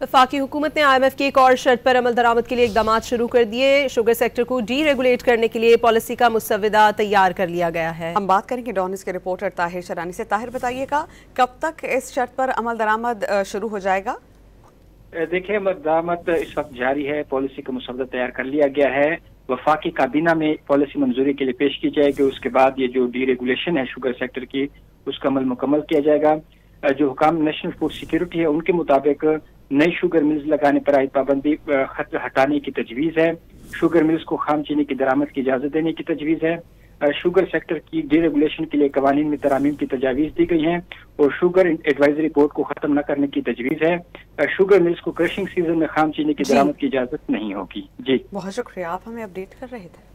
वफाकी हुकूमत ने IMF की एक और शर्त पर अमल दरामद के लिए इकदामात शुरू कर दिए। शुगर सेक्टर को डी रेगुलेट करने के लिए पॉलिसी का मुसव्वदा तैयार कर लिया गया है। हम बात करेंगे डॉन न्यूज़ के रिपोर्टर ताहिर शरानी से। ताहिर, बताइएगा कब तक इस शर्त पर अमल दरामद शुरू हो जाएगा? देखिए, अमल दरामद इस वक्त जारी है। पॉलिसी का मुसव्वदा तैयार कर लिया गया है। वफाकी काबीना में पॉलिसी मंजूरी के लिए पेश की जाएगी। उसके बाद ये जो डी रेगुलेशन है शुगर सेक्टर की, उसका अमल मुकम्मल किया जाएगा। जो हुकाम नेशनल फूड सिक्योरिटी है, उनके मुताबिक नई शुगर मिल्स लगाने पर आयद पाबंदी हटाने की तजवीज़ है। शुगर मिल्स को खाम चीनी की दरामद की इजाज़त देने की तजवीज़ है। शुगर सेक्टर की डी रेगुलेशन के लिए कवानीन में तरामीम की तजावीज़ दी गई हैं और शुगर एडवाइजरी बोर्ड को ख़त्म न करने की तजवीज़ है। शुगर मिल्स को क्रशिंग सीजन में खाम चीनी की दरामद की इजाज़त नहीं होगी। जी, बहुत शुक्रिया, आप हमें अपडेट कर रहे थे।